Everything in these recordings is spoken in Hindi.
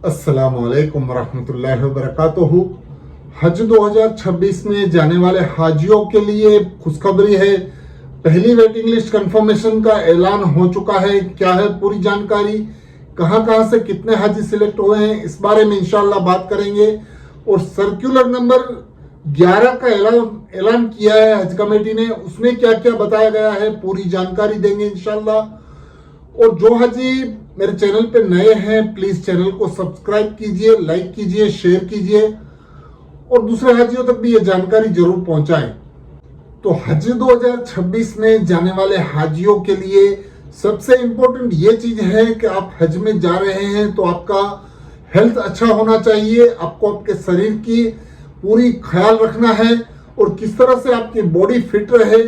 अस्सलामुअलैकुम वरहमतुल्लाहि वबरकातुहू। हज 2026 में जाने वाले हाजियों के लिए खुशखबरी है। पहली वेटिंग लिस्ट कंफर्मेशन का ऐलान हो चुका है। क्या है पूरी जानकारी, कहां कहां से कितने हाजी सिलेक्ट हुए हैं, इस बारे में इंशाल्लाह बात करेंगे। और सर्कुलर नंबर 11 का ऐलान किया है हज कमेटी ने, उसमें क्या क्या बताया गया है पूरी जानकारी देंगे इंशाल्लाह। और जो हाजी मेरे चैनल पे नए हैं प्लीज चैनल को सब्सक्राइब कीजिए, लाइक कीजिए, शेयर कीजिए और दूसरे हाजियों तक भी ये जानकारी जरूर पहुंचाएं। तो हज 2026 में जाने वाले हाजियों के लिए सबसे इंपॉर्टेंट ये चीज है कि आप हज में जा रहे हैं तो आपका हेल्थ अच्छा होना चाहिए। आपको आपके शरीर की पूरी ख्याल रखना है और किस तरह से आपकी बॉडी फिट रहे,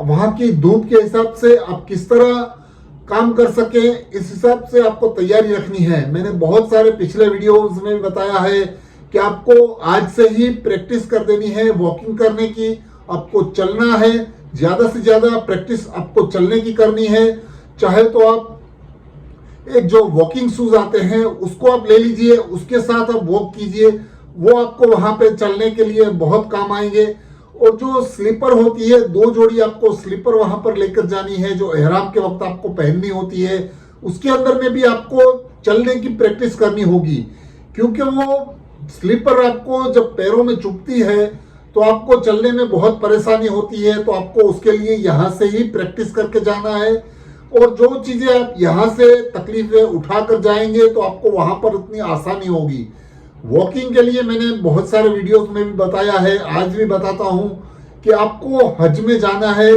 वहां की धूप के हिसाब से आप किस तरह काम कर सके, इस हिसाब से आपको तैयारी रखनी है। मैंने बहुत सारे पिछले वीडियोस में बताया है कि आपको आज से ही प्रैक्टिस कर देनी है वॉकिंग करने की। आपको चलना है, ज्यादा से ज्यादा प्रैक्टिस आपको चलने की करनी है। चाहे तो आप एक जो वॉकिंग शूज आते हैं उसको आप ले लीजिए, उसके साथ आप वॉक कीजिए, वो आपको वहां पे चलने के लिए बहुत काम आएंगे। और जो स्लीपर होती है, 2 जोड़ी आपको स्लीपर वहां पर लेकर जानी है जो एहराम के वक्त आपको पहननी होती है। उसके अंदर में भी आपको चलने की प्रैक्टिस करनी होगी, क्योंकि वो स्लीपर आपको जब पैरों में चुभती है तो आपको चलने में बहुत परेशानी होती है। तो आपको उसके लिए यहां से ही प्रैक्टिस करके जाना है। और जो चीजें आप यहां से तकलीफें उठाकर जाएंगे तो आपको वहां पर उतनी आसानी होगी। वॉकिंग के लिए मैंने बहुत सारे वीडियोस में भी बताया है, आज भी बताता हूं कि आपको हज में जाना है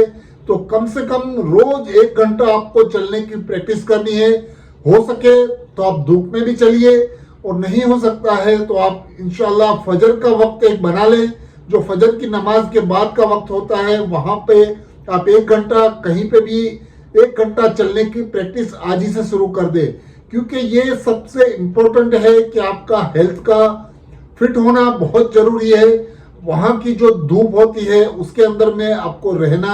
तो कम से कम रोज 1 घंटा आपको चलने की प्रैक्टिस करनी है। हो सके तो आप धूप में भी चलिए और नहीं हो सकता है तो आप इंशाल्लाह फजर का वक्त एक बना लें, जो फजर की नमाज के बाद का वक्त होता है, वहां पे आप 1 घंटा कहीं पे भी 1 घंटा चलने की प्रैक्टिस आज ही से शुरू कर दे। क्योंकि ये सबसे इंपॉर्टेंट है कि आपका हेल्थ का फिट होना बहुत जरूरी है। वहां की जो धूप होती है उसके अंदर में आपको रहना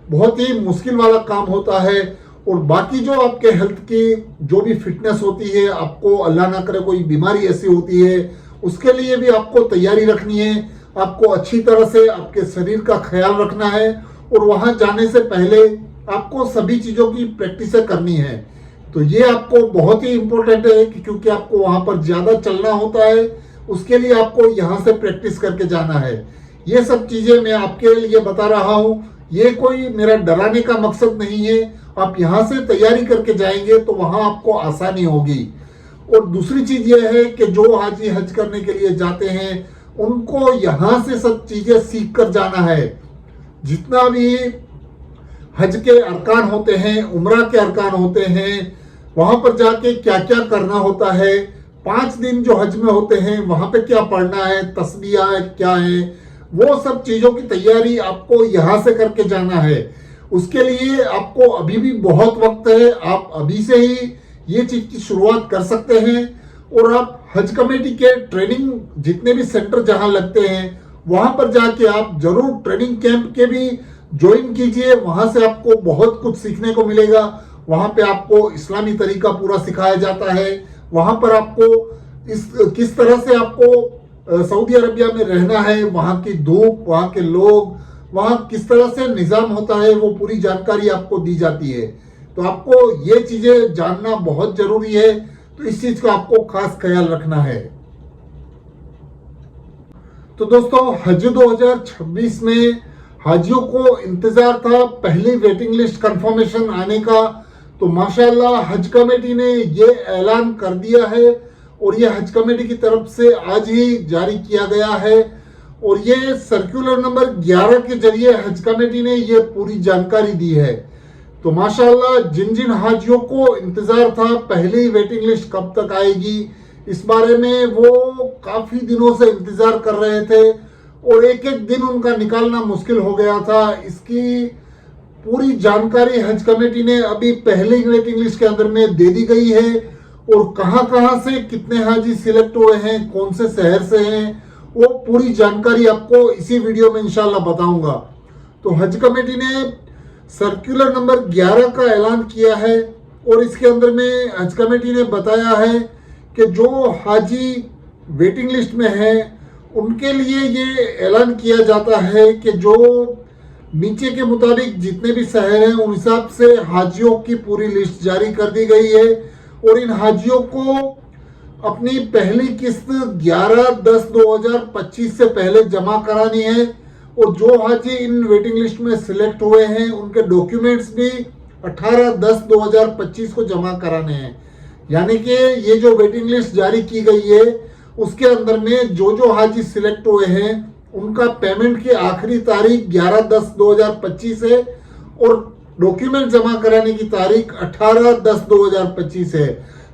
बहुत ही मुश्किल वाला काम होता है। और बाकी जो आपके हेल्थ की जो भी फिटनेस होती है, आपको अल्लाह ना करे कोई बीमारी ऐसी होती है, उसके लिए भी आपको तैयारी रखनी है। आपको अच्छी तरह से आपके शरीर का ख्याल रखना है और वहां जाने से पहले आपको सभी चीजों की प्रैक्टिस करनी है। तो ये आपको बहुत ही इंपॉर्टेंट है क्योंकि आपको वहां पर ज्यादा चलना होता है, उसके लिए आपको यहां से प्रैक्टिस करके जाना है। ये सब चीजें मैं आपके लिए बता रहा हूं, ये कोई मेरा डराने का मकसद नहीं है। आप यहां से तैयारी करके जाएंगे तो वहां आपको आसानी होगी। और दूसरी चीज ये है कि जो हाजी हज करने के लिए जाते हैं उनको यहां से सब चीजें सीख कर जाना है। जितना भी हज के अरकान होते हैं, उम्रा के अरकान होते हैं, वहां पर जाके क्या क्या करना होता है, 5 दिन जो हज में होते हैं वहां पे क्या पढ़ना है, तस्बीह क्या है, वो सब चीजों की तैयारी आपको यहां से करके जाना है। उसके लिए आपको अभी भी बहुत वक्त है, आप अभी से ही ये चीज की शुरुआत कर सकते हैं। और आप हज कमेटी के ट्रेनिंग जितने भी सेंटर जहां लगते हैं वहां पर जाके आप जरूर ट्रेनिंग कैंप के भी ज्वाइन कीजिए। वहां से आपको बहुत कुछ सीखने को मिलेगा। वहां पे आपको इस्लामी तरीका पूरा सिखाया जाता है। वहां पर आपको किस तरह से आपको सऊदी अरबिया में रहना है, वहां की धूप, वहां के लोग, वहां किस तरह से निजाम होता है, वो पूरी जानकारी आपको दी जाती है। तो आपको ये चीजें जानना बहुत जरूरी है, तो इस चीज का आपको खास ख्याल रखना है। तो दोस्तों हज 2026 में हाजियों को इंतजार था पहली वेटिंग लिस्ट कंफर्मेशन आने का। तो माशाल्लाह हज कमेटी ने ये ऐलान कर दिया है और ये हज कमेटी की तरफ से आज ही जारी किया गया है। और ये सर्कुलर नंबर 11 के जरिए हज कमेटी ने ये पूरी जानकारी दी है। तो माशाल्लाह जिन जिन हाजियों को इंतजार था पहली वेटिंग लिस्ट कब तक आएगी, इस बारे में वो काफी दिनों से इंतजार कर रहे थे और एक एक दिन उनका निकालना मुश्किल हो गया था। इसकी पूरी जानकारी हज कमेटी ने अभी पहले वेटिंग लिस्ट के अंदर में दे दी गई है। और कहां कहां से कितने हाजी सिलेक्ट हुए हैं, कौन से शहर से हैं, वो पूरी जानकारी आपको इसी वीडियो में इंशाल्लाह बताऊंगा। तो हज कमेटी ने सर्कुलर नंबर 11 का ऐलान किया है और इसके अंदर में हज कमेटी ने बताया है कि जो हाजी वेटिंग लिस्ट में हैं उनके लिए ये ऐलान किया जाता है कि जो नीचे के मुताबिक जितने भी शहर हैं उन हिसाब से हाजियों की पूरी लिस्ट जारी कर दी गई है और इन हाजियों को अपनी पहली किस्त 11/10/2025 से पहले जमा करानी है और जो हाजी इन वेटिंग लिस्ट में सिलेक्ट हुए हैं उनके डॉक्यूमेंट्स भी 18/10/2025 को जमा कराने हैं। यानी कि ये जो वेटिंग लिस्ट जारी की गई है उसके अंदर में जो हाजी सिलेक्ट हुए हैं उनका पेमेंट की आखिरी तारीख 11/10/2025 है और डॉक्यूमेंट जमा कराने की तारीख 18/10/2025 है।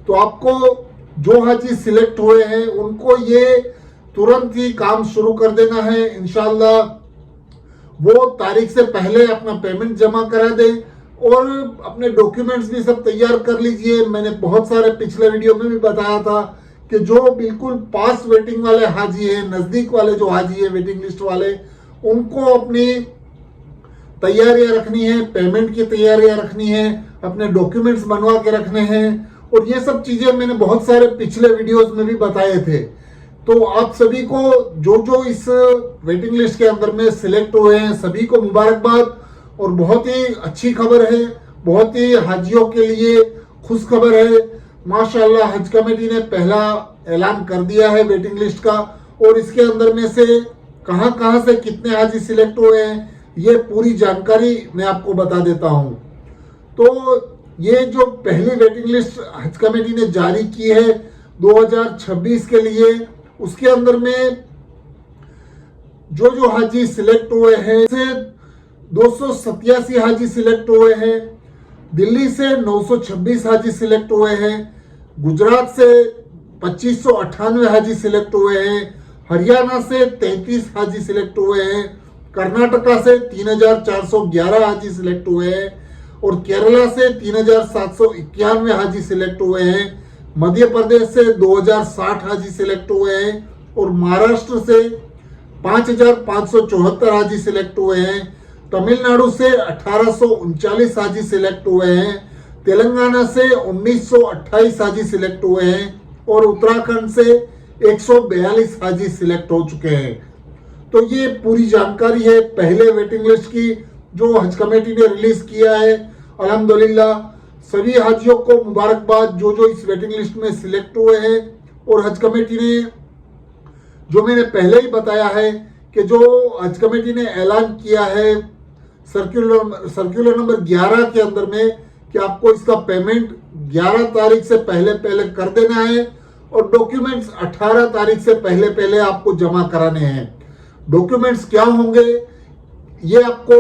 तो आपको जो हाजी सिलेक्ट हुए हैं उनको ये तुरंत ही काम शुरू कर देना है। इंशाल्लाह वो तारीख से पहले अपना पेमेंट जमा करा दें और अपने डॉक्यूमेंट्स भी सब तैयार कर लीजिए। मैंने बहुत सारे पिछले वीडियो में भी बताया था कि जो बिल्कुल पास वेटिंग वाले हाजी हैं, नज़दीक वाले जो हाजी हैं वेटिंग लिस्ट वाले, उनको अपनी तैयारियां रखनी है, पेमेंट की तैयारियां रखनी है, अपने डॉक्यूमेंट्स बनवा के रखने हैं और ये सब चीज़ें मैंने बहुत सारे पिछले वीडियोस में भी बताए थे। तो आप सभी को जो इस वेटिंग लिस्ट के अंदर में सिलेक्ट हुए हैं सभी को मुबारकबाद और बहुत ही अच्छी खबर है, बहुत ही हाजियों के लिए खुश खबर है। माशाल्लाह हज कमेटी ने पहला ऐलान कर दिया है वेटिंग लिस्ट का और इसके अंदर में से कहां से कितने हाजी सिलेक्ट हुए हैं ये पूरी जानकारी मैं आपको बता देता हूं। तो ये जो पहली वेटिंग लिस्ट हज कमेटी ने जारी की है 2026 के लिए, उसके अंदर में जो हाजी सिलेक्ट हुए हैं से 287 हाजी सिलेक्ट हुए हैं, दिल्ली से 926 हाजी सिलेक्ट हुए हैं, गुजरात से 2598 हाजी सिलेक्ट हुए हैं, हरियाणा से 33 हाजी सिलेक्ट हुए हैं, कर्नाटका से 3411 हाजी सिलेक्ट हुए हैं और केरला से 3791 हाजी सिलेक्ट हुए हैं, मध्य प्रदेश से 2060 हाजी सिलेक्ट हुए हैं और महाराष्ट्र से 5574 हाजी सिलेक्ट हुए हैं, तमिलनाडु से 1839 हाजी सिलेक्ट हुए हैं, तेलंगाना से 1928 हाजी सिलेक्ट हुए हैं और उत्तराखंड से 142 हाजी सिलेक्ट हो चुके हैं। तो ये पूरी जानकारी है पहले वेटिंग लिस्ट की जो हज कमेटी ने रिलीज किया है। अल्हम्दुलिल्लाह सभी हाजियों को मुबारकबाद जो इस वेटिंग लिस्ट में सिलेक्ट हुए हैं। और हज कमेटी ने जो मैंने पहले ही बताया है कि जो हज कमेटी ने ऐलान किया है सर्कुलर नंबर 11 के अंदर में कि आपको इसका पेमेंट 11 तारीख से पहले कर देना है और डॉक्यूमेंट्स 18 तारीख से पहले आपको जमा कराने हैं। डॉक्यूमेंट्स क्या होंगे ये आपको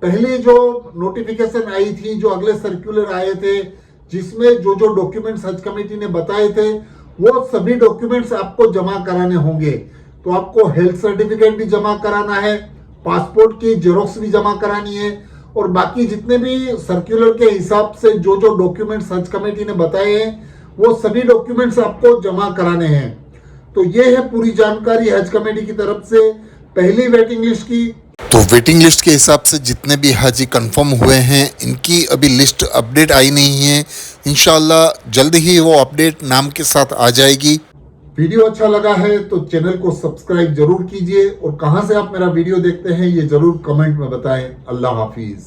पहले जो नोटिफिकेशन आई थी, जो अगले सर्कुलर आए थे जिसमें जो डॉक्यूमेंट्स हज कमेटी ने बताए थे वो सभी डॉक्यूमेंट्स आपको जमा कराने होंगे। तो आपको हेल्थ सर्टिफिकेट भी जमा कराना है, पासपोर्ट की जेरोक्स भी जमा करानी है और बाकी जितने भी सर्कुलर के हिसाब से जो डॉक्यूमेंट्स हज कमेटी ने बताए हैं वो सभी डॉक्यूमेंट्स आपको जमा कराने हैं। तो ये है पूरी जानकारी हज कमेटी की तरफ से पहली वेटिंग लिस्ट की। तो वेटिंग लिस्ट के हिसाब से जितने भी हाजी कंफर्म हुए हैं इनकी अभी लिस्ट अपडेट आई नहीं है। इंशाल्लाह जल्द ही वो अपडेट नाम के साथ आ जाएगी। वीडियो अच्छा लगा है तो चैनल को सब्सक्राइब जरूर कीजिए और कहां से आप मेरा वीडियो देखते हैं ये जरूर कमेंट में बताएं। अल्लाह हाफिज।